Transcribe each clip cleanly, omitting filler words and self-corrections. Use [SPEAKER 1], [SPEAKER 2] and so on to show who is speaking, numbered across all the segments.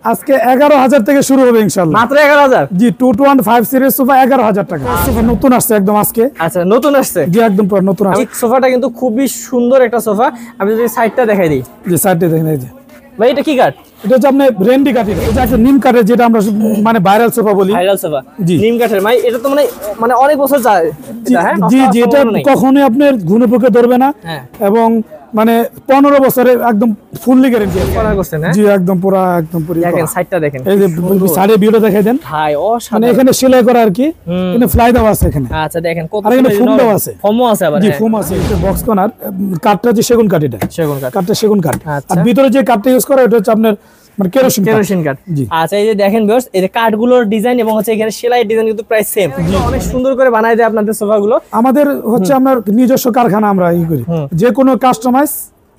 [SPEAKER 1] আজকে 11,000 থেকে শুরু হবে ইনশাআল্লাহ।
[SPEAKER 2] মাত্র 11,000?
[SPEAKER 1] জি, 215 সিরিজ সোফা 11,000 টাকা। সোফা নতুন আসছে একদম আজকে।
[SPEAKER 2] আচ্ছা, নতুন আসছে?
[SPEAKER 1] জি, একদম পুরো নতুন আসছে।
[SPEAKER 2] এই সোফাটা কিন্তু খুবই সুন্দর একটা সোফা। আমি যদি সাইডটা দেখাই দিই।
[SPEAKER 1] জি, সাইডটা দেখেন এই যে।
[SPEAKER 2] ভাই এটা কি কাঠ?
[SPEAKER 1] এটা হচ্ছে আপনি রেন্ডি কাঠের। এটা একটা নিম কাঠের, যেটা আমরা মানে ভাইরাল সোফা বলি।
[SPEAKER 2] Viral sofa.
[SPEAKER 1] জি,
[SPEAKER 2] নিম কাঠের। ভাই এটা তো মানে অনেক বছর যায় এটা, হ্যাঁ?
[SPEAKER 1] জি জি, এটা কখনোই আপনার ঘুনে পোকে ধরবে না।
[SPEAKER 2] হ্যাঁ।
[SPEAKER 1] এবং মানে 15 বছরে একদম ফুললি গ্যারান্টি
[SPEAKER 2] করা করছেন, হ্যাঁ?
[SPEAKER 1] জি, একদম পুরো একদম পুরো।
[SPEAKER 2] দেখেন সাইডটা দেখেন।
[SPEAKER 1] এই যে সাইডে ভিউটা দেখাই দেন
[SPEAKER 2] ভাই
[SPEAKER 1] মানে এখানে সেলাই করা আর কি। এখানে ফ্লাই দেওয়া আছে এখানে।
[SPEAKER 2] আচ্ছা দেখেন কত
[SPEAKER 1] আর এখানে ফোম দেওয়া আছে।
[SPEAKER 2] ফোমও আছে আবার।
[SPEAKER 1] জি, ফোম আছে। এটা বক্স কর্নার কাঠটা যে সেগুন কাঠ, এটা
[SPEAKER 2] সেগুন কাঠ।
[SPEAKER 1] কাঠটা সেগুন কাঠ।
[SPEAKER 2] আচ্ছা।
[SPEAKER 1] আর ভিতরে যে কাঠটা ইউজ করা এটা হচ্ছে আপনার মানে কেরোসিন কাঠ।
[SPEAKER 2] জি। আচ্ছা, এই যে দেখেন ভিউয়ার্স, এই যে কাঠগুলোর ডিজাইন এবং হচ্ছে এখানে সেলাইয়ের ডিজাইন কিন্তু প্রায় সেম। অনেক সুন্দর করে বানায় দেয় আপনাদের সোফাগুলো।
[SPEAKER 1] আমাদের হচ্ছে আমরা নিজস্ব কারখানা, আমরা ই করি। যে কোনো কাস্টমাইজ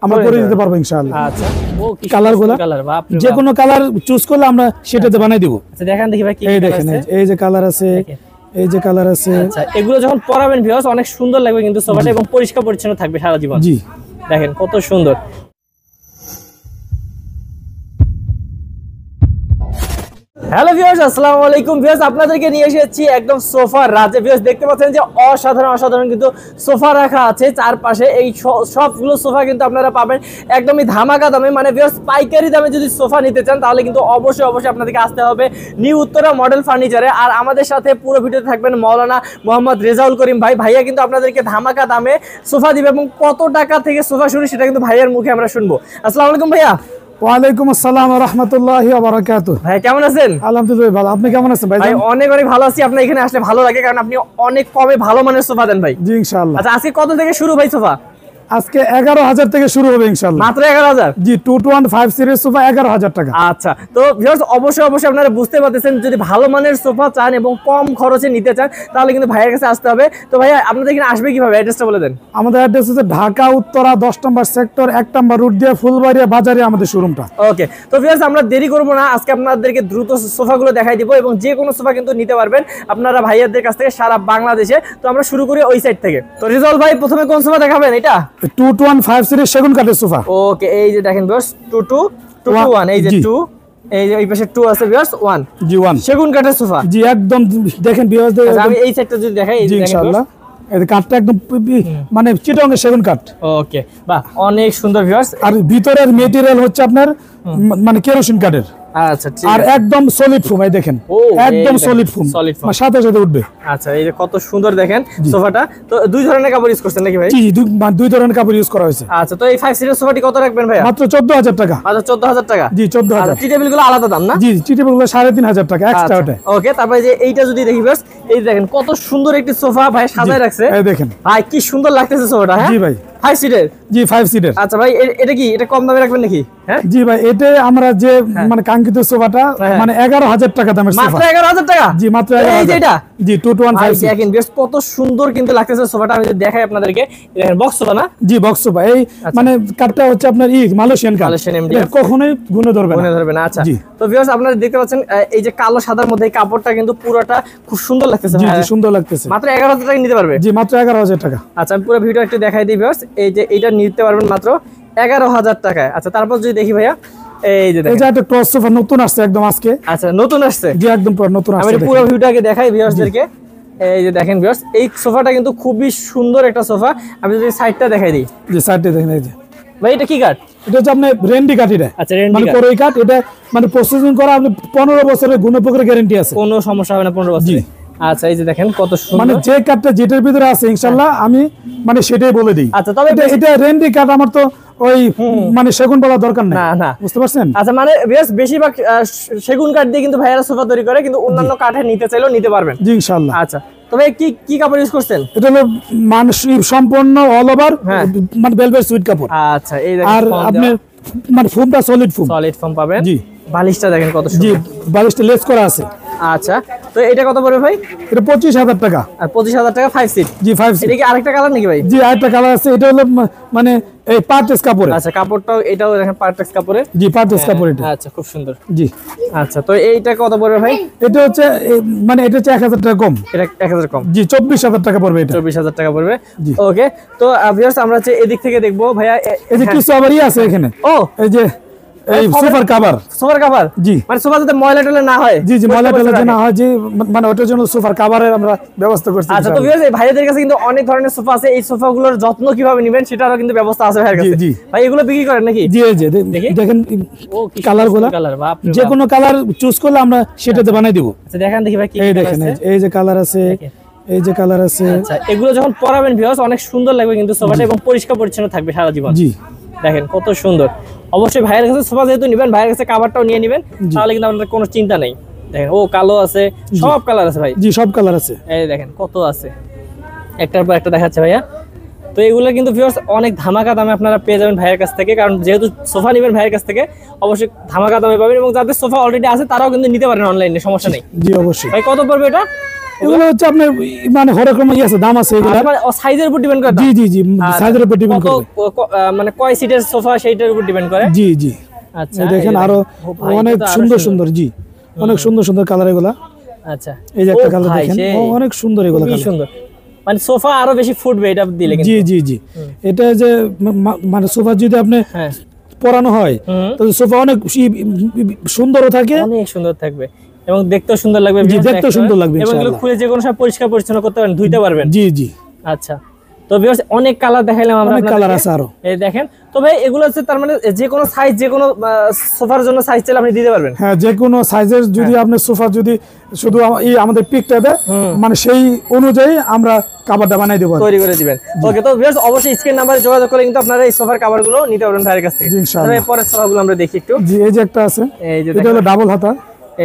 [SPEAKER 1] আমরা করে দিতে পারবো ইনশাআল্লাহ।
[SPEAKER 2] আচ্ছা, ও কি
[SPEAKER 1] কালারগুলো,
[SPEAKER 2] কালার, বাপ রে বাপ।
[SPEAKER 1] যে কোনো কালার চুজ করলে আমরা সেটাতে বানাই দেব।
[SPEAKER 2] আচ্ছা দেখেন দেখি ভাই কি
[SPEAKER 1] এই দেখেন, এই যে কালার আছে, এই যে কালার আছে।
[SPEAKER 2] আচ্ছা, এগুলো যখন পরাবেন ভিউয়ার্স অনেক সুন্দর লাগবে কিন্তু সোফাটা, এবং পরিষ্কার পরিচ্ছন্ন থাকবে সারা জীবন।
[SPEAKER 1] জি,
[SPEAKER 2] দেখেন কত সুন্দর। হ্যালো ভিউয়ার্স, আসসালামু আলাইকুম ভিউয়ার্স, আপনাদেরকে নিয়ে এসেছি একদম সোফার রাজে। ভিউয়ার্স দেখতে পাচ্ছেন যে অসাধারণ কিন্তু সোফা রাখা আছে চারপাশে। এই সবগুলো সোফা কিন্তু আপনারা পাবেন একদমই ধামাকা দামে। মানে ভিউয়ার্স পাইকারি দামে যদি সোফা নিতে চান তাহলে কিন্তু অবশ্যই আপনাদেরকে আসতে হবে নিউ উত্তরা মডেল ফার্নিচারে। আর আমাদের সাথে পুরো ভিডিওতে থাকবেন মাওলানা মোহাম্মদ রেজাউল করিম ভাই। ভাইয়া কিন্তু আপনাদেরকে ধামাকা দামে সোফা দিবে, এবং কত টাকা থেকে সোফা শুরু সেটা কিন্তু ভাইয়ার মুখে আমরা শুনবো। আসসালামু আলাইকুম ভাইয়া।
[SPEAKER 1] ওয়ালাইকুম আসসালাম ওয়া রাহমাতুল্লাহি ওয়া বারাকাতুহু।
[SPEAKER 2] ভাই কেমন আছেন?
[SPEAKER 1] আলহামদুলিল্লাহ ভালো। আপনি কেমন আছেন ভাই?
[SPEAKER 2] ভাই অনেক ভালো আছি। আপনার এখানে আসলে ভালো লাগে, কারণ আপনি অনেক কমে ভালো মানের সোফা দেন ভাই।
[SPEAKER 1] জি, ইনশাআল্লাহ।
[SPEAKER 2] আচ্ছা, আজকে কত থেকে শুরু ভাই সোফা?
[SPEAKER 1] আজকে 11,000 থেকে শুরু হবে ইনশাআল্লাহ।
[SPEAKER 2] মাত্র 11,000?
[SPEAKER 1] জি, 215 সিরিজ সোফা 11,000 টাকা।
[SPEAKER 2] আচ্ছা, তো ভিউয়ার্স অবশ্যই আপনারা বুঝতে পারতেছেন, যদি ভালো মানের সোফা চান এবং কম খরচে নিতে চান তাহলে কিন্তু ভাইয়ের কাছে আসতে হবে। তো ভাইয়া আপনাদের এখানে আসবে কিভাবে, অ্যাড্রেসটা বলে দেন।
[SPEAKER 1] আমাদের অ্যাড্রেস হচ্ছে ঢাকা উত্তরা 10 নম্বর সেক্টর 1 নম্বর রুট দিয়ে ফুলবাড়িয়া বাজারে আমাদের শোরুমটা।
[SPEAKER 2] ওকে, তো ভিউয়ার্স আমরা দেরি করব না, আজকে আপনাদেরকে দ্রুত সোফাগুলো দেখাই দিব, এবং যে কোনো সোফা কিন্তু নিতে পারবেন আপনারা ভাইয়াদের কাছ থেকে সারা বাংলাদেশে। তো আমরা শুরু করি ওই সাইড থেকে। তো রেজাউল ভাই প্রথমে কোন সোফা দেখাবেন? এটা
[SPEAKER 1] 215 সিরিজ সেগুন কাঠের সোফা।
[SPEAKER 2] ওকে, এই যে দেখেন ভিউয়ার্স 221, এই যে 2, এই যে এই পাশে 2 আছে ভিউয়ার্স 1।
[SPEAKER 1] জি, 1
[SPEAKER 2] সেগুন কাঠের সোফা।
[SPEAKER 1] জি, একদম দেখেন ভিউয়ার্স।
[SPEAKER 2] আমি এই সাইডটা যদি দেখাই, এই যে দেখেন
[SPEAKER 1] ইনশাআল্লাহ এই কাঠটা একদম মানে চিটাগাং সেগুন কাঠ।
[SPEAKER 2] ওকে, বাহ অনেক সুন্দর ভিউয়ার্স।
[SPEAKER 1] আর ভিতরের ম্যাটেরিয়াল হচ্ছে আপনার মানে কেরোসিন কাঠের।
[SPEAKER 2] আচ্ছা, ঠিক
[SPEAKER 1] আর
[SPEAKER 2] আছে।
[SPEAKER 1] একদম সলিড ফোম, এই দেখেন একদম সলিড ফোম, মানে সাথে উঠবে।
[SPEAKER 2] আচ্ছা, এই যে কত সুন্দর দেখেন সোফাটা। তো দুই ধরনের কাপড় ইউজ করছেন নাকি ভাই?
[SPEAKER 1] জি, দুই ধরনের কাপড় ইউজ করা হয়েছে।
[SPEAKER 2] আচ্ছা, তো এই 5 সিটের সোফাটি কত রাখবেন ভাই?
[SPEAKER 1] মাত্র 14,000 টাকা।
[SPEAKER 2] মাত্র 14,000 টাকা?
[SPEAKER 1] জি, 14,000।
[SPEAKER 2] টি টেবিল গুলো আলাদা দাম না?
[SPEAKER 1] জি, টি টেবিল গুলো 3,500 টাকা এক্সট্রা ওটা।
[SPEAKER 2] ওকে, তারপরে যে এইটা যদি দেখি বাস, এই দেখেন কত সুন্দর একটি সোফা ভাই সাজায় রাখছে।
[SPEAKER 1] এই দেখেন
[SPEAKER 2] ভাই কি সুন্দর লাগতেছে সোফাটা। হ্যাঁ
[SPEAKER 1] জি ভাই,
[SPEAKER 2] 5 সিটের?
[SPEAKER 1] জি, 5 সিটের।
[SPEAKER 2] আচ্ছা ভাই, এটা কি এটা কম দামে রাখবেন নাকি? হ্যাঁ
[SPEAKER 1] জি ভাই, এটা আমরা যে মানে কাঙ্ক্ষিত সোফাটা মানে 11,000 টাকা দামের সোফা।
[SPEAKER 2] মাত্র 11,000 টাকা?
[SPEAKER 1] জি, মাত্র 11,000।
[SPEAKER 2] এই যে এটা?
[SPEAKER 1] জি, 215।
[SPEAKER 2] দেখেন বেশ কত সুন্দর কিন্তু লাগতেছে সোফাটা। আমি দেখাই আপনাদেরকে, দেখেন বক্স সোফা না?
[SPEAKER 1] জি, বক্স সোফা। এই মানে কাঠটা হচ্ছে আপনার মালয়েশিয়ান কাঠ।
[SPEAKER 2] Malaysian MDF.
[SPEAKER 1] কখনোই গুনে ধরবে না।
[SPEAKER 2] আচ্ছা, তো ভিউয়ার্স আপনারা দেখতে পাচ্ছেন এই যে কালো সাদার মধ্যে এই কাপড়টা কিন্তু পুরোটা খুব সুন্দর লাগতেছে।
[SPEAKER 1] জি, সুন্দর লাগতেছে।
[SPEAKER 2] মাত্র 11,000 টাকা নিতে পারবে?
[SPEAKER 1] জি, মাত্র 11,000 টাকা।
[SPEAKER 2] আচ্ছা, আমি পুরো ভিডিও একটু দেখাই দিই ভিউয়ার্স। এই যে এইটা নিতে পারবেন মাত্র 11,000 টাকায়। আচ্ছা, তারপর যদি দেখি ভাইয়া, এই যে দেখেন
[SPEAKER 1] এটা একটা ক্রস সোফা নতুন আসছে একদম আজকে।
[SPEAKER 2] আচ্ছা, নতুন আসছে?
[SPEAKER 1] জি, একদম পুরো নতুন আসছে।
[SPEAKER 2] আমি পুরো ভিডিওটাকে দেখাই ভিউয়ার্সদেরকে। এই যে দেখেন ভিউয়ার্স, এই সোফাটা কিন্তু খুবই সুন্দর একটা সোফা। আমি যদি সাইডটা দেখাই দিই।
[SPEAKER 1] জি, সাইডটা দেখেন এই যে।
[SPEAKER 2] ভাই এটা কি কাঠ?
[SPEAKER 1] এটা হচ্ছে আপনার রেন্ডি কাঠ। এটা
[SPEAKER 2] আচ্ছা, রেন্ডি
[SPEAKER 1] মানে
[SPEAKER 2] কাঠ।
[SPEAKER 1] কোরই কাঠ। এটা মানে প্রসেসিং করা আপনি 15 বছরের গুণপোকের গ্যারান্টি আছে,
[SPEAKER 2] কোনো সমস্যা হবে না 15 বছর। আচ্ছা, এই যে দেখেন কত সুন্দর।
[SPEAKER 1] মানে যে কাঠটা যেটার ভিতরে আছে ইনশাআল্লাহ আমি মানে সেটাই বলে দিই।
[SPEAKER 2] আচ্ছা, তবে
[SPEAKER 1] এটা রেন্ডি কাঠ, আমার তো ওই মানে সেগুন বলা দরকার নেই।
[SPEAKER 2] না,
[SPEAKER 1] বুঝতে পারছেন?
[SPEAKER 2] আচ্ছা, মানে বেশিরভাগ সেগুন কাঠ দিয়ে কিন্তু ভাইয়ারা সোফা তৈরি করে, কিন্তু অন্যান্য কাঠে নিতে চাইলেও নিতে পারবেন।
[SPEAKER 1] জি, ইনশাআল্লাহ।
[SPEAKER 2] আচ্ছা, তবে কি কাপড় ইউজ করছেন?
[SPEAKER 1] এটা হলো মানসিক সম্পূর্ণ অল ওভার মানে ভেলভেট সুইট কাপড়।
[SPEAKER 2] আচ্ছা, এই দেখেন
[SPEAKER 1] আর আপনার মানে ফোমটা সলিড ফোম
[SPEAKER 2] পাবেন।
[SPEAKER 1] জি,
[SPEAKER 2] বালিশটা দেখেন কত
[SPEAKER 1] জি,
[SPEAKER 2] সুন্দর।
[SPEAKER 1] বালিশটা লেস করা আছে।
[SPEAKER 2] আচ্ছা, তো এটা কত পড়বে ভাই?
[SPEAKER 1] এটা 25,000 টাকা।
[SPEAKER 2] আর 25,000 টাকা 5 সিট?
[SPEAKER 1] জি, 5 সিট।
[SPEAKER 2] এটা কি আরেকটা কালার নাকি ভাই?
[SPEAKER 1] জি, আরেকটা কালার আছে। এটা হলো মানে এই পার্টেক্স কাপড়ের।
[SPEAKER 2] আচ্ছা, কাপড়টাও এটাও দেখেন পার্টেক্স কাপড়ের।
[SPEAKER 1] জি, পার্টেক্স কাপড় এটা।
[SPEAKER 2] আচ্ছা, খুব সুন্দর।
[SPEAKER 1] জি,
[SPEAKER 2] আচ্ছা, তো এইটা কত পড়বে ভাই?
[SPEAKER 1] এটা হচ্ছে মানে এটা হচ্ছে 1,000 টাকা কম।
[SPEAKER 2] এটা 1,000 কম?
[SPEAKER 1] জি, 24,000 টাকা পড়বে এটা।
[SPEAKER 2] 24,000 টাকা পড়বে। ওকে, তো ভিউয়ার্স আমরা এদিক থেকে দেখবো ভাইয়া।
[SPEAKER 1] এই যে কিছু আবার আছে এখানে।
[SPEAKER 2] ও,
[SPEAKER 1] এই যে এই সোফার কভার।
[SPEAKER 2] সোফার কভার
[SPEAKER 1] জি,
[SPEAKER 2] মানে সোফা যাতে ময়লা টয়লা না হয়।
[SPEAKER 1] জি জি, ময়লা টয়লা যেন না হয়, যে মানে ওটার জন্য সোফার কভারের আমরা ব্যবস্থা করছি।
[SPEAKER 2] আচ্ছা, তো ভিউয়ার্স এই ভাইদের কাছে কিন্তু অনেক ধরনের সোফা আছে, এই সোফাগুলোর যত্ন কিভাবে নেবেন সেটারও কিন্তু ব্যবস্থা আছে ভাইয়ের কাছে।
[SPEAKER 1] জি।
[SPEAKER 2] ভাই এগুলো বিক্রি করেন নাকি?
[SPEAKER 1] জি জি, দেখেন কালারগুলো, যে কোনো কালার চুজ করলে আমরা সেটাতে বানাই দিব।
[SPEAKER 2] আচ্ছা দেখেন দেখি ভাই কি
[SPEAKER 1] এই দেখেন, এই যে কালার আছে, এই যে কালার আছে।
[SPEAKER 2] আচ্ছা, এগুলো যখন পরাবেন ভিউয়ার্স অনেক সুন্দর লাগবে কিন্তু সোফাটা, এবং পরিষ্কার পরিচ্ছন্ন থাকবে সারা জীবন।
[SPEAKER 1] জি,
[SPEAKER 2] দেখেন কত সুন্দর। অবশ্যই ভাইয়ের কাছে সোফা যেহেতু নেবেন, ভাইয়ের কাছে কভারটাও নিয়ে নেবেন, তাহলে কিন্তু আপনাদের কোনো চিন্তা নেই। দেখেন ও কালো আছে, সব কালার আছে ভাই।
[SPEAKER 1] জি, সব কালার আছে।
[SPEAKER 2] এই দেখেন কত আছে, একটার পর একটা দেখাচ্ছে ভাইয়া। তো এগুলো কিন্তু ভিউয়ার্স অনেক ধামাকা দামে আপনারা পেয়ে যাবেন ভাইয়ের কাছ থেকে, কারণ যেহেতু সোফা নেবেন ভাইয়ের কাছ থেকে অবশ্যই ধামাকা দামে পাবেন, এবং যাদের সোফা অলরেডি আছে তারাও কিন্তু নিতে পারেন অনলাইনে, সমস্যা নেই।
[SPEAKER 1] জি অবশ্যই।
[SPEAKER 2] ভাই কত পড়বে এটা?
[SPEAKER 1] এগুলো হচ্ছে আপনার মানে হরেক রকম আছে, দাম আছে এগুলো।
[SPEAKER 2] সাইজের উপর ডিপেন্ড করে।
[SPEAKER 1] জি জি জি, সাইজের উপর ডিপেন্ড করে।
[SPEAKER 2] মানে কয় সিটের সোফা সেইটার উপর ডিপেন্ড করে।
[SPEAKER 1] জি জি।
[SPEAKER 2] আচ্ছা
[SPEAKER 1] দেখেন আরো অনেক সুন্দর সুন্দর, জি অনেক সুন্দর সুন্দর কালার এগুলা।
[SPEAKER 2] আচ্ছা,
[SPEAKER 1] এই যে একটা কালার দেখেন, অনেক সুন্দর এগুলা,
[SPEAKER 2] খুবই সুন্দর। মানে সোফা আরো বেশি ফুটবে এটা দিলে কিন্তু।
[SPEAKER 1] জি জি জি, এটা যে মানে সোফা যদি আপনি পরানো হয় তাহলে সোফা অনেক সুন্দরও থাকে,
[SPEAKER 2] অনেক সুন্দর থাকবে এবং দেখতেও সুন্দর লাগবে।
[SPEAKER 1] জি, দেখতেও সুন্দর লাগবে
[SPEAKER 2] এবং এগুলো খুলে যে কোনো সময় পরিষ্কার পরিচ্ছন্ন করতে পারেন, ধুইতে পারবেন।
[SPEAKER 1] জি জি।
[SPEAKER 2] আচ্ছা, তো ভিউয়ার্স অনেক কালার দেখাইলাম আমরা,
[SPEAKER 1] অনেক কালার আছে আরো।
[SPEAKER 2] এই দেখেন। তো ভাই এগুলো হচ্ছে তার মানে যে কোনো সাইজ, যে কোনো সোফার জন্য সাইজ চাইলে আপনি দিতে পারবেন।
[SPEAKER 1] হ্যাঁ, যে কোনো সাইজের যদি আপনি সোফা যদি শুধু এই আমাদের পিকটা দেয়, মানে সেই অনুযায়ী আমরা কভারটা বানাই দেব,
[SPEAKER 2] তৈরি করে দিবেন। ওকে, তো ভিউয়ার্স অবশ্যই স্ক্রিন নাম্বারে যোগাযোগ করে কিন্তু আপনারা এই সোফার কভারগুলো নিতে পারবেন ভাইয়ের কাছ থেকে।
[SPEAKER 1] ইনশাআল্লাহ।
[SPEAKER 2] তবে পরের সোফাগুলো আমরা দেখি একটু।
[SPEAKER 1] জি, এই যে একটা আছে,
[SPEAKER 2] এই যে
[SPEAKER 1] এটা হলো ডাবল হাতা।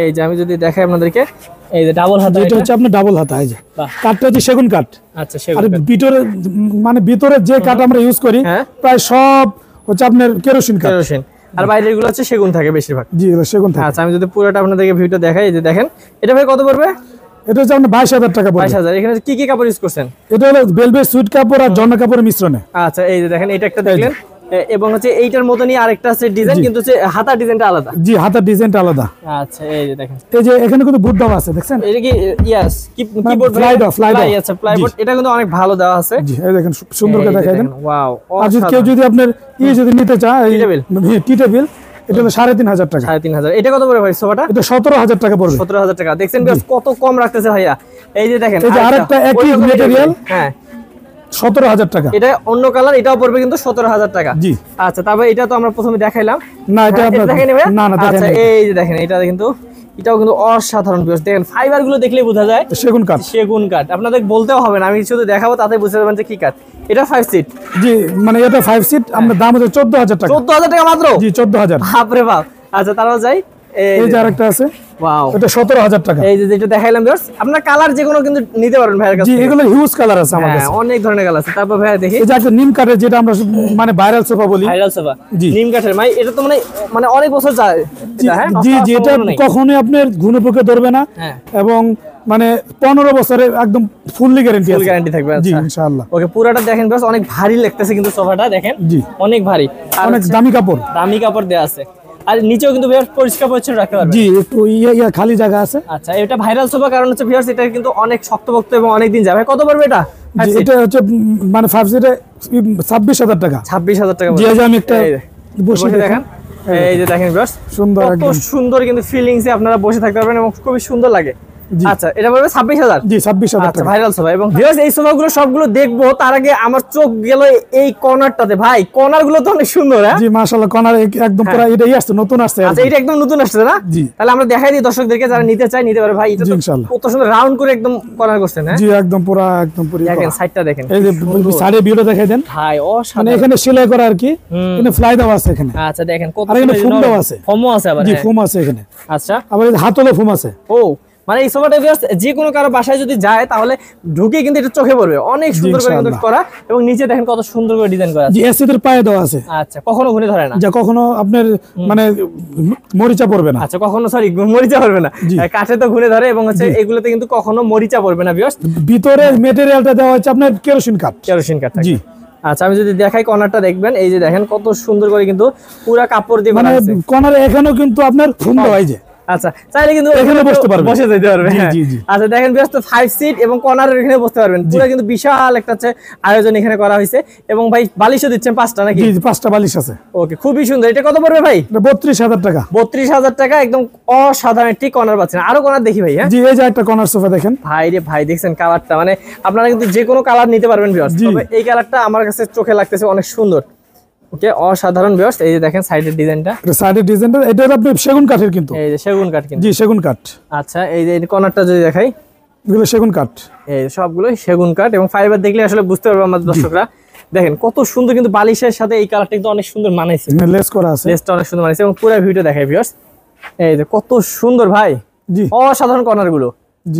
[SPEAKER 2] এই যে আমি যদি দেখাই আপনাদেরকে, এই যে ডাবল হাতা,
[SPEAKER 1] এটা হচ্ছে আপনার ডাবল হাতা। এই যে কাঠটা হচ্ছে সেগুন কাঠ।
[SPEAKER 2] আচ্ছা, সেগুন
[SPEAKER 1] আর ভিতরে মানে ভিতরে যে কাঠ আমরা ইউজ করি প্রায় সব হচ্ছে আপনার কেরোসিন কাঠ।
[SPEAKER 2] কেরোসিন। আর বাইরের গুলো হচ্ছে সেগুন থাকে বেশিরভাগ।
[SPEAKER 1] জি, এটা সেগুন থাকে।
[SPEAKER 2] আচ্ছা, আমি যদি পুরোটা আপনাদেরকে ভিউটা দেখাই, এই যে দেখেন এটা ভাই কত পড়বে?
[SPEAKER 1] এটা হচ্ছে আপনার 22,000 টাকা পড়বে।
[SPEAKER 2] 22,000। এখানে কি কি কাপড় ইউজ করছেন?
[SPEAKER 1] এটা হলো ভেলভেট সুইট কাপড় আর জর্না কাপড়ের মিশ্রণে।
[SPEAKER 2] আচ্ছা, এই যে দেখেন এটা একটা দেখলেন, এবং হচ্ছে এইটার মতনই আরেকটা আছে ডিজাইন, কিন্তু হচ্ছে হাতার ডিজাইনটা আলাদা।
[SPEAKER 1] জি, হাতার ডিজাইনটা আলাদা।
[SPEAKER 2] আচ্ছা, এই যে দেখেন,
[SPEAKER 1] এই যে এখানে কিন্তু বুট দেওয়া আছে, দেখছেন?
[SPEAKER 2] এটা কি ইয়াস কিবোর্ড ফ্লাই, আচ্ছা প্লাইবোর্ড, এটা কিন্তু অনেক ভালো দেওয়া আছে।
[SPEAKER 1] জি, এই দেখেন সুন্দর করে দেখাই দেন।
[SPEAKER 2] ওয়াও।
[SPEAKER 1] আর যদি কেউ যদি আপনার যদি নিতে চায় টি টেবিল, এটা হলো 3,500 টাকা।
[SPEAKER 2] 3,500। এটা কত পড়বে ভাই সোফাটা?
[SPEAKER 1] এটা 17,000 টাকা পড়বে।
[SPEAKER 2] 17,000 টাকা। দেখছেন কত কম রাখতেছে ভাইয়া। এই যে দেখেন,
[SPEAKER 1] এই যে আরেকটা একই ম্যাটেরিয়াল,
[SPEAKER 2] হ্যাঁ
[SPEAKER 1] 17,000 টাকা।
[SPEAKER 2] এটা অন্য কালার, এটাও পড়বে কিন্তু 17,000 টাকা।
[SPEAKER 1] জি।
[SPEAKER 2] আচ্ছা, তারপর এটা তো আমরা প্রথমে দেখাইলাম।
[SPEAKER 1] না, এটা আপনারা
[SPEAKER 2] দেখেন
[SPEAKER 1] না না দেখেন।
[SPEAKER 2] আচ্ছা, এই যে দেখেন এটা কিন্তু, এটাও কিন্তু অসাধারণ ভিউয়ার্স। দেখেন ফাইবার গুলো দেখলেই বোঝা যায়
[SPEAKER 1] সেগুন কাঠ।
[SPEAKER 2] সেগুন কাঠ, আপনাদের বলতেও হবে না, আমি শুধু দেখাবো তাতে বুঝতে পারবেন যে কি কাঠ। এটা 5 সিট।
[SPEAKER 1] জি, মানে এটা 5 সিট, আপনার দাম হচ্ছে 14,000 টাকা।
[SPEAKER 2] 14,000 টাকা মাত্র?
[SPEAKER 1] জি, 14,000।
[SPEAKER 2] বাপ রে বাপ। আচ্ছা, তারপর যাই,
[SPEAKER 1] এই যে আরেকটা আছে,
[SPEAKER 2] ওয়াও,
[SPEAKER 1] এটা 17,000 টাকা।
[SPEAKER 2] এই যে যেটা দেখাইলাম ভিউয়ার্স, আপনার কালার যে কোনো কিন্তু নিতে পারবেন ভাইয়ের কাছে।
[SPEAKER 1] জি, এগুলো হিউজ কালার আছে আমার কাছে,
[SPEAKER 2] অনেক ধরনের কালার আছে। তারপর ভাইয়া দেখি,
[SPEAKER 1] এই যে একটা নিম কাঠের, যেটা আমরা মানে ভাইরাল সোফা বলি।
[SPEAKER 2] ভাইরাল সোফা,
[SPEAKER 1] জি,
[SPEAKER 2] নিম কাঠের। মানে এটা তো মানে অনেক বছর যায়।
[SPEAKER 1] জি জি, এটা কখনোই আপনার ঘুনে পোকে ধরবে না, এবং মানে 15 বছরে একদম ফুললি গ্যারান্টি আছে।
[SPEAKER 2] ফুল গ্যারান্টি থাকবে।
[SPEAKER 1] জি,
[SPEAKER 2] আচ্ছা
[SPEAKER 1] ইনশাআল্লাহ।
[SPEAKER 2] ওকে, পুরাটা দেখেন বাস, অনেক ভারী লাগতেছে কিন্তু সোফাটা, দেখেন।
[SPEAKER 1] জি,
[SPEAKER 2] অনেক ভারী, আর
[SPEAKER 1] অনেক দামি কাপড়।
[SPEAKER 2] দামি কাপড় দেয়া আছে, আর নিচেও কিন্তু ভিউয়ার্স পরিষ্কার পরিচ্ছন্ন রাখতে পারবেন।
[SPEAKER 1] জি, একটু খালি জায়গা আছে।
[SPEAKER 2] আচ্ছা, এটা ভাইরাল সোফা, কারণ হচ্ছে ভিউয়ার্স এটা কিন্তু অনেক শক্তপোক্ত এবং অনেক দিন যাবে। কত পড়বে এটা?
[SPEAKER 1] এটা হচ্ছে মানে 5 সিটে 26,000 টাকা।
[SPEAKER 2] 26,000 টাকা।
[SPEAKER 1] জি, আমি একটা বসে
[SPEAKER 2] দেখেন, এই যে দেখেন ভিউয়ার্স,
[SPEAKER 1] সুন্দর,
[SPEAKER 2] কত সুন্দর কিন্তু ফিলিংসে আপনারা বসে থাকতে পারবেন এবং খুবই সুন্দর লাগে। আচ্ছা, এটা পড়বে 26,000।
[SPEAKER 1] জি, 26,000 টাকা।
[SPEAKER 2] Viral sofa. এবং ভিউয়ার্স এই সোফাগুলো সবগুলো দেখবো, তার আগে আমার চোখ গেল এই কর্নারটাতে। ভাই কর্নার গুলো তো অনেক সুন্দর। হ্যাঁ
[SPEAKER 1] জি, মাশাআল্লাহ, কর্নার একদম পুরো এটাই আসছে, নতুন আসছে।
[SPEAKER 2] আচ্ছা, এটা একদম নতুন আসছে না?
[SPEAKER 1] জি।
[SPEAKER 2] তাহলে আমরা দেখাই দিই দর্শকদেরকে, যারা নিতে চায় নিতে পারে। ভাই এটা তো কত সুন্দর রাউন্ড করে একদম কর্নার করছেন। হ্যাঁ
[SPEAKER 1] জি, একদম পুরো
[SPEAKER 2] দেখেন সাইডটা দেখেন,
[SPEAKER 1] এই যে সাইডে ভিউটা দেখাই দেন
[SPEAKER 2] ভাই।
[SPEAKER 1] মানে এখানে সেলাই করা আর কি, এখানে ফ্লাই দেওয়া আছে এখানে।
[SPEAKER 2] আচ্ছা, দেখেন কত
[SPEAKER 1] আর এখানে ফোম দেওয়া আছে।
[SPEAKER 2] ফোমও আছে আবার।
[SPEAKER 1] জি, ফোম আছে এখানে।
[SPEAKER 2] আচ্ছা,
[SPEAKER 1] আবার হাতলে ফোম আছে।
[SPEAKER 2] ও, মানে এই সোফাটা যে কোনো কারো বাসায় যদি যায় তাহলে ঢুকে কিন্তু এটা চোখে পড়বে। অনেক সুন্দর করে কিন্তু করা, এবং নিচে দেখেন কত সুন্দর করে ডিজাইন করা আছে।
[SPEAKER 1] জি, এসিদের পায়ে দেওয়া আছে।
[SPEAKER 2] আচ্ছা, কখনো ঘুরে ধরে না,
[SPEAKER 1] যা কখনো আপনার মানে মরিচা পড়বে না।
[SPEAKER 2] আচ্ছা, কখনো সরি মরিচা পড়বে না। কাঠে তো ঘুরে ধরে, এবং হচ্ছে এগুলোতে কিন্তু কখনো মরিচা পড়বে না ভিউয়ার্স।
[SPEAKER 1] ভিতরে ম্যাটেরিয়ালটা দেওয়া হচ্ছে আপনার কেরোসিন কাঠ।
[SPEAKER 2] কেরোসিন কাঠ।
[SPEAKER 1] জি।
[SPEAKER 2] আচ্ছা, আমি যদি দেখাই কর্নারটা দেখবেন, এই যে দেখেন কত সুন্দর করে কিন্তু পুরো কাপড় দিয়ে
[SPEAKER 1] মানে
[SPEAKER 2] বানানো আছে।
[SPEAKER 1] কর্নারে এখানেও কিন্তু আপনার ফোম দেওয়া, এই যে
[SPEAKER 2] আচ্ছা চাইলে কিন্তু
[SPEAKER 1] এখানে বসতে পারবেন,
[SPEAKER 2] বসে যেতে পারবে।
[SPEAKER 1] জি জি জি।
[SPEAKER 2] আচ্ছা দেখেন বেশ তো 5 সিট এবং কর্নারের এখানে বসতে পারবেন, পুরো কিন্তু বিশাল একটা আয়োজন এখানে করা হয়েছে। এবং ভাই বালিশও দিচ্ছেন 5টা নাকি?
[SPEAKER 1] জি 5টা বালিশ আছে।
[SPEAKER 2] ওকে খুবই সুন্দর। এটা কত পড়বে ভাই?
[SPEAKER 1] 32,000 টাকা।
[SPEAKER 2] 32,000 টাকা, একদম অসাধারণ একটি কর্নার পাচ্ছেন। আরো কর্নার দেখি ভাই। হ্যাঁ
[SPEAKER 1] জি এই যে একটা কর্নার সোফা দেখেন
[SPEAKER 2] ভাই রে ভাই, দেখছেন কালারটা, মানে আপনারা কিন্তু যে কোনো কালার নিতে পারবেন ভিউয়ার্স, তবে এই কালারটা আমার কাছে চোখে লাগতেছে অনেক সুন্দর। ওকে অসাধারণ ভিউয়ার্স। এই যে দেখেন সাইডের ডিজাইনটা,
[SPEAKER 1] সাইডের ডিজাইনটা এটা আপনি সেগুন কাঠের কিন্তু,
[SPEAKER 2] এই যে সেগুন কাঠ কিন্তু।
[SPEAKER 1] জি সেগুন কাঠ।
[SPEAKER 2] আচ্ছা এই যে কর্নারটা যদি দেখাই,
[SPEAKER 1] এগুলো সেগুন কাঠ,
[SPEAKER 2] এই সবগুলোই সেগুন কাঠ এবং ফাইবার দেখলে আসলে বুঝতে পারবে আমাদের দর্শকরা। দেখেন কত সুন্দর কিন্তু বালিশের সাথে এই কালারটা কিন্তু অনেক সুন্দর মানাইছে,
[SPEAKER 1] লেস করা আছে,
[SPEAKER 2] লেসটা অনেক সুন্দর মানাইছে এবং পুরো ভিউটা দেখাই ভিউয়ার্স। এই যে কত সুন্দর ভাই,
[SPEAKER 1] জি
[SPEAKER 2] অসাধারণ কর্নার গুলো।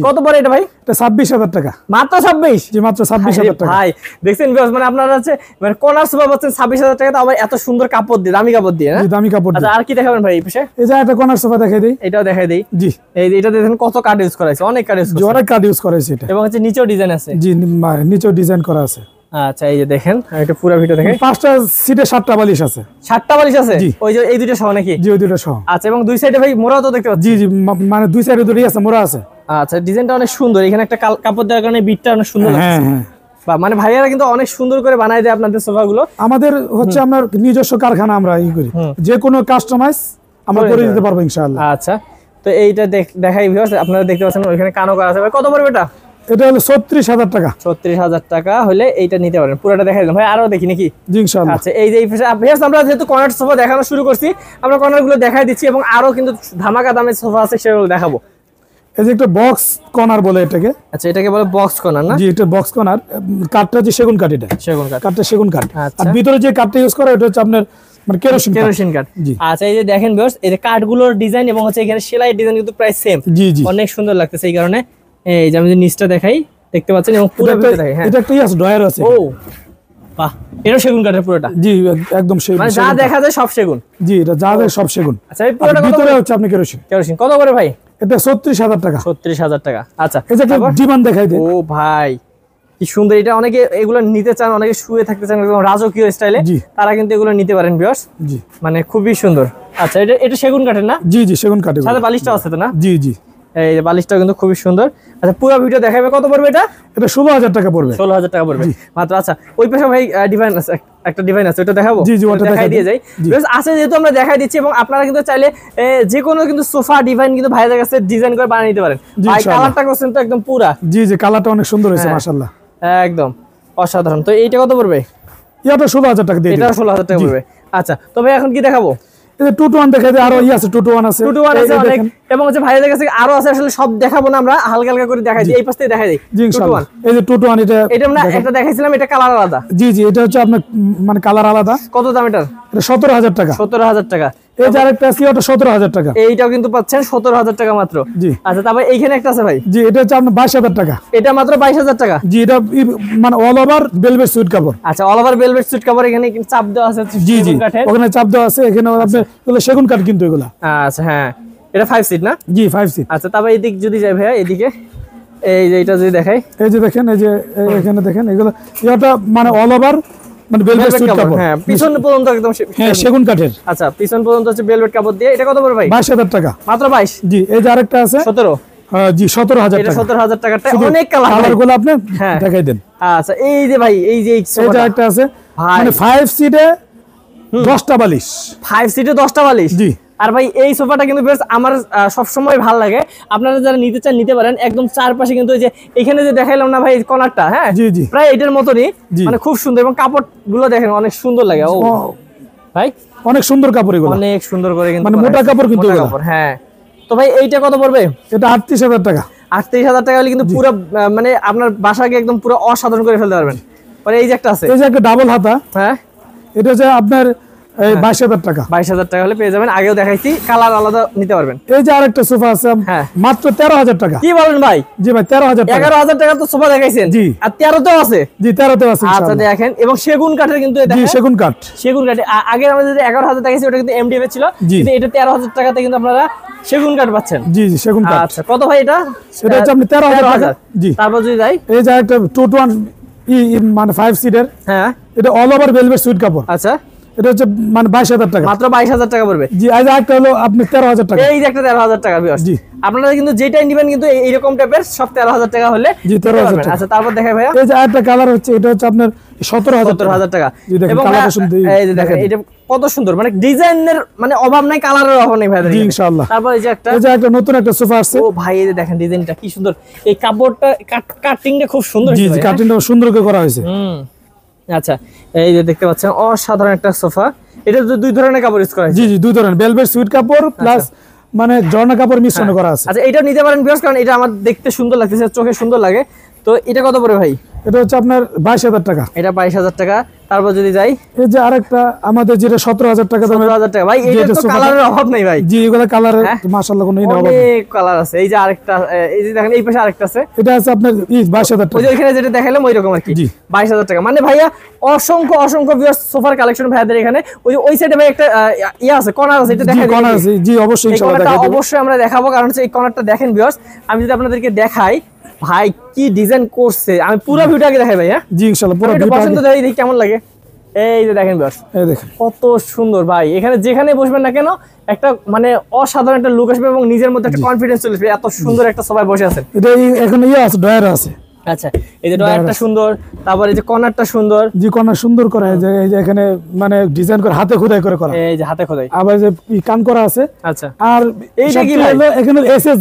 [SPEAKER 2] কত পড়ে এটা ভাই?
[SPEAKER 1] এটা 26,000 টাকা।
[SPEAKER 2] মাত্র 26?
[SPEAKER 1] জি মাত্র 26,000 টাকা।
[SPEAKER 2] ভাই দেখছেন ভিউয়ার্স, মানে আপনারা আছে মানে কর্নার সোফা পাচ্ছেন 26,000 টাকা, তো আবার এত সুন্দর কাপড় দিয়ে, দামি কাপড় দিয়ে না?
[SPEAKER 1] জি দামি কাপড়।
[SPEAKER 2] আচ্ছা আর কি দেখাবেন ভাই এই পাশে?
[SPEAKER 1] এই যে একটা কর্নার সোফা দেখাই দেই,
[SPEAKER 2] এটাও দেখাই দেই।
[SPEAKER 1] জি
[SPEAKER 2] এই যে এটা দেখেন কত কাঠ ইউজ করা হয়েছে, অনেক কাঠ ইউজ করা
[SPEAKER 1] জোরে কাঠ ইউজ করা হয়েছে এটা,
[SPEAKER 2] এবং হচ্ছে নিচেও ডিজাইন আছে।
[SPEAKER 1] জি নিচেও ডিজাইন করা আছে।
[SPEAKER 2] আচ্ছা এই যে দেখেন, এটা পুরো ভিডিও দেখেন,
[SPEAKER 1] 5টা সিটে 7টা বালিশ আছে।
[SPEAKER 2] 7টা বালিশ আছে?
[SPEAKER 1] জি।
[SPEAKER 2] ওই যে এই দুটো সহ নাকি?
[SPEAKER 1] জি ওই দুটো সহ।
[SPEAKER 2] আচ্ছা এবং দুই সাইডে ভাই মোড়াও তো দেখতে পাচ্ছি।
[SPEAKER 1] জি জি মানে দুই সাইডে দুটোই আছে, মোড়া আছে।
[SPEAKER 2] আচ্ছা ডিজাইনটা অনেক সুন্দর, এখানে একটা কাপড় দেওয়ার কারণে বিটটা অনেক সুন্দর
[SPEAKER 1] হ্যাঁ
[SPEAKER 2] লাগছে।
[SPEAKER 1] হ্যাঁ
[SPEAKER 2] বা মানে ভাইয়ারা কিন্তু অনেক সুন্দর করে বানায় দেয় আপনাদের সোফাগুলো।
[SPEAKER 1] আমাদের হচ্ছে আমরা নিজস্ব কারখানা, আমরা ই করি, যে কোনো কাস্টমাইজ আমরা করে দিতে পারবো ইনশাআল্লাহ।
[SPEAKER 2] আচ্ছা তো এইটা দেখাই ভিউয়ার্স, আপনারা দেখতে পাচ্ছেন ওইখানে কানও করা আছে। ভাই কত পড়বে এটা?
[SPEAKER 1] এটা হলো 36,000 টাকা।
[SPEAKER 2] 36,000 টাকা হলে এইটা নিতে পারেন। পুরোটা দেখাই দিলাম ভাই, আরো দেখি নাকি?
[SPEAKER 1] জি ইনশাআল্লাহ।
[SPEAKER 2] আচ্ছা এই যে ভিউয়ার্স, আমরা যেহেতু কর্নার সোফা দেখানো শুরু করছি, আমরা কর্নার গুলো দেখাই দিচ্ছি এবং আরো কিন্তু ধামাকা দামের সোফা আছে, সেগুলো দেখাবো।
[SPEAKER 1] এই যে একটা বক্স কর্নার বলে এটাকে।
[SPEAKER 2] আচ্ছা এটাকে বলে বক্স কর্নার না?
[SPEAKER 1] জি এটা বক্স কর্নার। কাঠটা যে সেগুন কাঠ, এটা
[SPEAKER 2] সেগুন কাঠ।
[SPEAKER 1] কাঠটা সেগুন কাঠ।
[SPEAKER 2] আচ্ছা।
[SPEAKER 1] আর ভিতরে যে কাঠটা ইউজ করা এটা হচ্ছে আপনার মানে
[SPEAKER 2] কেরোসিন কাঠ।
[SPEAKER 1] জি।
[SPEAKER 2] আচ্ছা এই যে দেখেন ভিউয়ার্স, এই যে কাঠগুলোর ডিজাইন এবং হচ্ছে এখানে সেলাইয়ের ডিজাইন কিন্তু প্রায় সেম।
[SPEAKER 1] জি জি
[SPEAKER 2] অনেক সুন্দর লাগতেছে, এই কারণে এই যে আমি যে নিচটা দেখাই, দেখতে পাচ্ছেন এবং পুরো ভিতরে দেখাই। হ্যাঁ
[SPEAKER 1] এটা একটা আছে ডয়ার আছে।
[SPEAKER 2] ও বাহ, এটা সেগুন কাঠের পুরোটা?
[SPEAKER 1] জি একদম সেগুন,
[SPEAKER 2] মানে যা দেখা যায় সব সেগুন।
[SPEAKER 1] জি এটা যা যায় সব সেগুন।
[SPEAKER 2] আচ্ছা এই পুরোটা কত?
[SPEAKER 1] ভিতরে হচ্ছে আপনি কেরোসিন।
[SPEAKER 2] কেরোসিন কত করে ভাই?
[SPEAKER 1] এটা 36,000 টাকা।
[SPEAKER 2] 36,000 টাকা। আচ্ছা
[SPEAKER 1] এই যে একটা ডিমান্ড দেখাই দেন।
[SPEAKER 2] ও ভাই কি সুন্দর, এটা অনেকে এগুলো নিতে চান, অনেকে শুয়ে থাকতে চান একদম রাজকীয় স্টাইলে,
[SPEAKER 1] জি।
[SPEAKER 2] তারা কিন্তু এগুলো নিতে পারেন ভিউয়ার্স।
[SPEAKER 1] জি
[SPEAKER 2] মানে খুবই সুন্দর। আচ্ছা এটা সেগুন কাঠের না?
[SPEAKER 1] জি জি সেগুন কাঠের।
[SPEAKER 2] সাথে বালিশটাও আছে তো না?
[SPEAKER 1] জি জি
[SPEAKER 2] এই যে বালিশটাও কিন্তু খুবই সুন্দর। আচ্ছা পুরো ভিডিও দেখাবে। কত পড়বে এটা?
[SPEAKER 1] এটা 16,000 টাকা পড়বে।
[SPEAKER 2] 16,000 টাকা পড়বে মাত্র। আচ্ছা ওই পাশে ভাই ডিভাইন আছে, একটা ডিভাইন আছে, ওটা দেখাবো?
[SPEAKER 1] জি জি ওটা
[SPEAKER 2] দেখাই দিয়ে যাই। আছে যেহেতু আমরা দেখাই দিচ্ছি, এবং আপনারা কিন্তু চাইলে যে কোনো কিন্তু সোফা ডিভাইন কিন্তু ভাইদের কাছে ডিজাইন করে বানিয়ে নিতে পারেন। ভাই কালারটা করছেন তো একদম পুরা।
[SPEAKER 1] জি জি কালারটা অনেক সুন্দর হয়েছে মাশাআল্লাহ,
[SPEAKER 2] একদম অসাধারণ। তো এইটা কত পড়বে?
[SPEAKER 1] এটা 16,000 টাকা দিয়ে দিন।
[SPEAKER 2] এটা 16,000 টাকা পড়বে। আচ্ছা তবে এখন কি দেখাবো?
[SPEAKER 1] এটা 2 to 1 দেখাই দেই, আরো আছে 2 to 1 আছে।
[SPEAKER 2] 2 to 1 আছে অনেক, এবং হচ্ছে ভাইদের কাছে আরো আছে, আসলে সব দেখাবো না, আমরা হালকা হালকা করে দেখাই দিই। এই পাশ থেকে দেখাই দিই।
[SPEAKER 1] জি ইনশাআল্লাহ। এই যে 2 to 1 এটা
[SPEAKER 2] আমরা একটা দেখাইছিলাম, এটা কালার আলাদা।
[SPEAKER 1] জি জি এটা হচ্ছে আপনার মানে কালার আলাদা।
[SPEAKER 2] কত দাম এটার?
[SPEAKER 1] এটা 17,000 টাকা।
[SPEAKER 2] 17,000 টাকা।
[SPEAKER 1] এই যে আরেকটা আছে ওটা 17,000 টাকা।
[SPEAKER 2] এইটাও কিন্তু পাচ্ছেন 17,000 টাকা মাত্র।
[SPEAKER 1] জি
[SPEAKER 2] আচ্ছা তারপর এইখানে একটা আছে ভাই,
[SPEAKER 1] জি এটা হচ্ছে আপনার 22,000 টাকা।
[SPEAKER 2] এটা মাত্র 22,000 টাকা।
[SPEAKER 1] জি এটা মানে অল ওভার ভেলভেট সুইট কাপড়।
[SPEAKER 2] আচ্ছা অল ওভার ভেলভেট সুইট কাপড়, এখানে কিন্তু চাপ দেওয়া আছে
[SPEAKER 1] জি জি
[SPEAKER 2] সেগুন কাঠের।
[SPEAKER 1] ওখানে চাপ দেওয়া আছে, এখানে আপনি এগুলো সেগুন কাঠ কিন্তু এগুলা।
[SPEAKER 2] আচ্ছা হ্যাঁ এটা 5 সিট না?
[SPEAKER 1] জি 5 সিট।
[SPEAKER 2] আচ্ছা তারপর এদিক যদি যাই ভাইয়া, এদিকে এই যে এটা যদি দেখাই,
[SPEAKER 1] এই যে দেখেন এই যে এখানে দেখেন এগুলো এটা মানে অল ওভার মানে ভেলভেট সুইট কাপড়।
[SPEAKER 2] হ্যাঁ পিছন পর্যন্ত একদম
[SPEAKER 1] হ্যাঁ সেগুন কাঠের।
[SPEAKER 2] আচ্ছা পিছন পর্যন্ত হচ্ছে ভেলভেট কাপড় দিয়ে। এটা কত পড়বে ভাই?
[SPEAKER 1] 22,000 টাকা
[SPEAKER 2] মাত্র 22?
[SPEAKER 1] জি এই যে আরেকটা আছে
[SPEAKER 2] 17?
[SPEAKER 1] জি 17,000
[SPEAKER 2] এটা
[SPEAKER 1] টাকা।
[SPEAKER 2] 17,000 টাকাটা অনেক কালার
[SPEAKER 1] গুলো আপনি
[SPEAKER 2] হ্যাঁ
[SPEAKER 1] দেখাই দেন।
[SPEAKER 2] আচ্ছা এই যে ভাই এই যে
[SPEAKER 1] এই যে একটা আছে
[SPEAKER 2] ভাই
[SPEAKER 1] মানে 5 সিটে 10টা বালিশ।
[SPEAKER 2] 5 সিটে 10টা বালিশ?
[SPEAKER 1] জি
[SPEAKER 2] আর ভাই এই সোফাটা কিন্তু বেশ আমার সব সময় ভালো লাগে। আপনারা যারা নিতে চান নিতে পারেন। একদম চারপাশে কিন্তু এই যে এখানে যে দেখাইলাম না ভাই কর্নারটা, হ্যাঁ
[SPEAKER 1] জি জি
[SPEAKER 2] প্রায় এটার মতনই, মানে খুব সুন্দর, এবং কাপড় গুলো দেখেন অনেক সুন্দর লাগে। ও ভাই
[SPEAKER 1] অনেক সুন্দর কাপড় এগুলো,
[SPEAKER 2] অনেক সুন্দর করে কিন্তু
[SPEAKER 1] মানে মোটা কাপড় কিন্তু
[SPEAKER 2] মোটা কাপড়। হ্যাঁ তো ভাই এইটা কত পড়বে?
[SPEAKER 1] এটা 38,000 টাকা।
[SPEAKER 2] 38,000 টাকা হলে কিন্তু পুরো মানে আপনার বাসাকে একদম পুরো অসাধারণ করে ফেলতে পারবেন। মানে এই যে একটা আছে,
[SPEAKER 1] এই যে একটা ডাবল হাতা,
[SPEAKER 2] হ্যাঁ
[SPEAKER 1] এটা হচ্ছে আপনার 22,000 টাকা।
[SPEAKER 2] 22,000 টাকা হলে পেয়ে যাবেন। আগেও দেখাইছি, কালার আলাদা নিতে পারবেন।
[SPEAKER 1] এই যে আরেকটা সোফা আছে মাত্র 13,000 টাকা।
[SPEAKER 2] কি বলেন ভাই?
[SPEAKER 1] জি ভাই 13,000 টাকা।
[SPEAKER 2] 11,000 টাকা তো সোফা দেখাইছেন।
[SPEAKER 1] জি
[SPEAKER 2] আর 13তেও আছে?
[SPEAKER 1] জি 13তেও আছে।
[SPEAKER 2] আচ্ছা দেখেন, এবং সেগুন কাঠের কিন্তু
[SPEAKER 1] জি সেগুন কাঠ।
[SPEAKER 2] সেগুন কাঠ আগে আমরা যদি 11,000 দেখাইছি ওটা কিন্তু এমডিএফ ছিল, কিন্তু এটা 13,000 টাকাতে কিন্তু আপনারা সেগুন কাঠ পাচ্ছেন।
[SPEAKER 1] জি জি সেগুন কাঠ।
[SPEAKER 2] আচ্ছা কত ভাই এটা?
[SPEAKER 1] এটা হচ্ছে আপনি 13,000 টাকা। জি
[SPEAKER 2] তারপর যদি যাই,
[SPEAKER 1] এই যে একটা 2 to 1 মানে 5 সিটের,
[SPEAKER 2] হ্যাঁ
[SPEAKER 1] এটা অল ওভার ভেলভেট সুইট কাপড়।
[SPEAKER 2] আচ্ছা
[SPEAKER 1] এটা হচ্ছে মানে 22,000 টাকা,
[SPEAKER 2] মাত্র 22,000 টাকা পড়বে।
[SPEAKER 1] জি। আর একটা হলো আপনি 13,000 টাকা,
[SPEAKER 2] এই যে একটা 13,000 টাকা ভিউয়ার্স।
[SPEAKER 1] জি।
[SPEAKER 2] আপনারা কিন্তু যেটাই নেবেন কিন্তু এইরকম টাইপের সব 13,000 টাকা হলে।
[SPEAKER 1] জি, 13,000 টাকা।
[SPEAKER 2] আচ্ছা তারপর দেখাই ভাইয়া।
[SPEAKER 1] এই যে আরেকটা কালার হচ্ছে, এটা হচ্ছে আপনার 17,000
[SPEAKER 2] টাকা।
[SPEAKER 1] জি দেখেন
[SPEAKER 2] এবং
[SPEAKER 1] কালারটা সুন্দর,
[SPEAKER 2] এই যে দেখেন এটা কত সুন্দর, মানে ডিজাইনের মানে অভাব নাই, কালারের অভাব নেই ভাই।
[SPEAKER 1] জি ইনশাআল্লাহ।
[SPEAKER 2] তারপর এই যে
[SPEAKER 1] একটা নতুন একটা সোফা আসছে।
[SPEAKER 2] ও ভাই এই যে দেখেন ডিজাইনটা কি সুন্দর, এই কাপড়টা কাটিংটা খুব সুন্দর।
[SPEAKER 1] জি জি, কাটিংটা সুন্দর করে করা হয়েছে।
[SPEAKER 2] আচ্ছা এই যে দেখতে পাচ্ছেন অসাধারণ একটা সোফা। এটা তো দুই ধরনের কাপড় ইউজ করা হয়েছে।
[SPEAKER 1] জি জি, দুই ধরনের ভেলভেট সুইট কাপড় প্লাস মানে ঝর্ণা কাপড় মিশ্রণ করা আছে।
[SPEAKER 2] আচ্ছা এটা নিতে পারেন ভিউয়ার্স, কারণ এটা আমার দেখতে সুন্দর লাগতেছে, চোখে সুন্দর লাগে। তো এটা কত পড়বে ভাই?
[SPEAKER 1] এটা হচ্ছে আপনার 22,000 টাকা।
[SPEAKER 2] এটা 22,000 টাকা। তারপর যদি যাই
[SPEAKER 1] এই যে আরেকটা আমাদের যেটা 17,000 টাকা দামের,
[SPEAKER 2] 17,000 টাকা ভাই। এটা তো কালারের অভাব নেই ভাই।
[SPEAKER 1] জি এগুলা কালারের মাশাআল্লাহ কোনো অভাব নেই,
[SPEAKER 2] অনেক কালার আছে। এই যে আরেকটা, এই যে দেখেন এই পাশে আরেকটা আছে,
[SPEAKER 1] এটা আছে আপনার 22,000 টাকা।
[SPEAKER 2] ওই যে ওইখানে যেটা দেখালাম ওই রকম আর কি। 22,000 টাকা। মানে ভাইয়া অসংখ্য অসংখ্য ভিউয়ার্স সোফার কালেকশন ভাইয়াদের এখানে। ওই যে ওই সাইডে ভাই একটা ইয়া আছে, কর্নার আছে, এটা দেখাই।
[SPEAKER 1] কর্নার আছে, জি অবশ্যই ইনশাআল্লাহ দেখাবো।
[SPEAKER 2] অবশ্যই আমরা দেখাবো, কারণ এই কর্নারটা দেখেন ভিউয়ার্স। আমি যদি আপনাদেরকে দেখাই ভাই কি ডিজাইন করছে, আমি পুরো ভিউটা আগে দেখাই ভাই। হ্যাঁ
[SPEAKER 1] জি ইনশাআল্লাহ পুরো
[SPEAKER 2] ভিউটা পছন্দ দেই, দেখি কেমন লাগে। এই যে দেখেন ভিউয়ার্স,
[SPEAKER 1] এই দেখেন
[SPEAKER 2] কত সুন্দর ভাই। এখানে যেখানে বসবেন না কেন একটা মানে অসাধারণ একটা লুক আসবে এবং নিজের মধ্যে একটা কনফিডেন্স চলে আসবে। এত সুন্দর একটা সবাই বসে আছেন।
[SPEAKER 1] এটা এখন আছে, ডয়ার আছে।
[SPEAKER 2] আচ্ছা এই যে ডয়ারটা সুন্দর, তারপর এই যে কর্নারটা সুন্দর।
[SPEAKER 1] জি কর্নার সুন্দর করা, এই যে এখানে মানে ডিজাইন করে হাতে খোদাই করে করা।
[SPEAKER 2] এই যে হাতে খোদাই,
[SPEAKER 1] আবার যে কান করা আছে।
[SPEAKER 2] আচ্ছা
[SPEAKER 1] আর
[SPEAKER 2] এইটা কি ভাই?
[SPEAKER 1] এখানে এসএস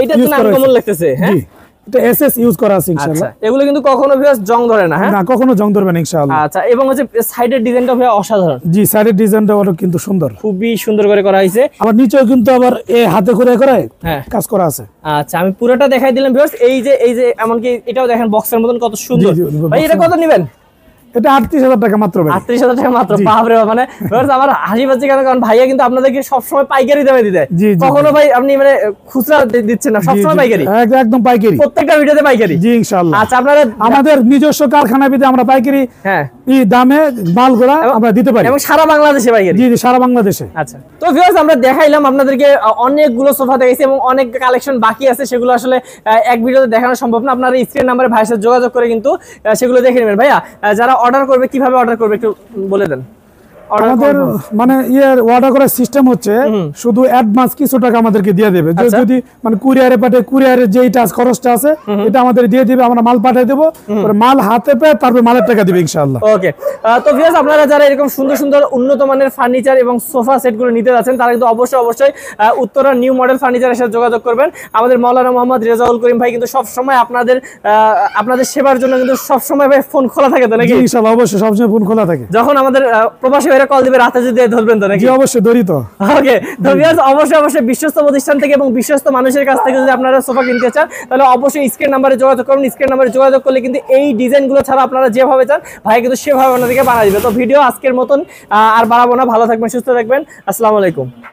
[SPEAKER 2] এটা তো নাম কেমন লাগতেছে। হ্যাঁ
[SPEAKER 1] এটা এসএস ইউজ করা আছে ইনশাআল্লাহ।
[SPEAKER 2] আচ্ছা এগুলো কিন্তু কখনো ভিউয়ার্স জং ধরে না। হ্যাঁ
[SPEAKER 1] না কখনো জং ধরবে না ইনশাআল্লাহ।
[SPEAKER 2] আচ্ছা এবং হচ্ছে সাইডের ডিজাইনটা ভাই অসাধারণ।
[SPEAKER 1] জি সাইডের ডিজাইনটা ওটা কিন্তু সুন্দর,
[SPEAKER 2] খুবই সুন্দর করে করা হয়েছে।
[SPEAKER 1] আবার নিচেও কিন্তু আবার এই হাতে করে কাজ করা আছে।
[SPEAKER 2] আচ্ছা আমি পুরোটা দেখাই দিলাম ভিউয়ার্স। এই যে এমনকি এটাও দেখেন বক্সের মতন কত সুন্দর। ভাই এটা কত নেবেন?
[SPEAKER 1] এটা 38,000 টাকা মাত্র ভাই।
[SPEAKER 2] 38,000 টাকা মাত্র। বাপরে বাপ, মানে আমার হাসি পাচ্ছে কেন, কারণ ভাইয়া কিন্তু আপনাদেরকে সবসময় পাইকারি দামে দিতে। কখনো ভাই আপনি মানে খুচরা দিচ্ছেন না, সবসময় পাইকারি।
[SPEAKER 1] একদম পাইকারি,
[SPEAKER 2] প্রত্যেকটা ভিডিওতে পাইকারি।
[SPEAKER 1] জি ইনশাআল্লাহ।
[SPEAKER 2] আচ্ছা আপনারা
[SPEAKER 1] আমাদের নিজস্ব কারখানাতে আমরা পাইকারি দামে মালগুলা আমরা দিতে পারি,
[SPEAKER 2] এবং সারা বাংলাদেশে পাইকারি।
[SPEAKER 1] জি সারা বাংলাদেশে।
[SPEAKER 2] আচ্ছা তো ভিউয়ার্স আমরা দেখাইলাম আপনাদেরকে অনেকগুলো সোফা দেখাইছি এবং অনেক কালেকশন বাকি আছে, সেগুলো আসলে এক ভিডিওতে দেখানো সম্ভব না। আপনারা স্ক্রিন নাম্বারে ভাইয়ের সাথে যোগাযোগ করে কিন্তু সেগুলো দেখে নেবেন। ভাইয়া যারা অর্ডার করবে কিভাবে অর্ডার করবে একটু বলে দেন।
[SPEAKER 1] আমাদের মানে অর্ডার করার সিস্টেম হচ্ছে শুধু অ্যাডভান্স কিছু টাকা আমাদেরকে দিয়ে দেবে। যদি মানে কুরিয়ারে পাঠিয়ে কুরিয়ারে যেই খরচটা আছে এটা আমাদের দিয়ে দিবে, আমরা মাল পাঠিয়ে দেবো, মাল হাতে পেয়ে তারপর মালের টাকা দিবে ইনশাআল্লাহ।
[SPEAKER 2] ওকে তো ভিউয়ার্স আপনারা যারা এরকম সুন্দর সুন্দর উন্নত মানের ফার্নিচার এবং সোফা সেটগুলো নিতে যাচ্ছেন তারা কিন্তু অবশ্যই উত্তরা নিউ মডেল ফার্নিচারের সাথে যোগাযোগ করবেন। আমাদের মাওলানা মোহাম্মদ রেজাউল করিম ভাই কিন্তু সব সময় আপনাদের সেবার জন্য কিন্তু সব সময় ভাই ফোন খোলা থাকে, তো নাকি?
[SPEAKER 1] ইনশাআল্লাহ অবশ্যই সবসময় ফোন খোলা থাকে।
[SPEAKER 2] যখন আমাদের প্রবাসী কল দিবে রাতে যদি ধরবেন, তো নাকি?
[SPEAKER 1] অবশ্যই ধরি তো।
[SPEAKER 2] ওকে তো ভিউয়ার্স অবশ্যই বিশ্বস্ত প্রতিষ্ঠান থেকে এবং বিশ্বস্ত মানুষের কাছ থেকে যদি আপনারা সোফা কিনতে চান তাহলে অবশ্যই স্ক্রিন নাম্বারে যোগাযোগ করুন। স্ক্রিন নাম্বারে যোগাযোগ করলে কিন্তু এই ডিজাইনগুলো ছাড়া আপনারা যেভাবে চান ভাই কিন্তু সেভাবে আপনাদেরকে বানিয়ে দিবে। তো ভিডিও আজকের মতন আর বাড়াবো না, ভালো থাকবেন, সুস্থ থাকবেন, আসসালামু আলাইকুম।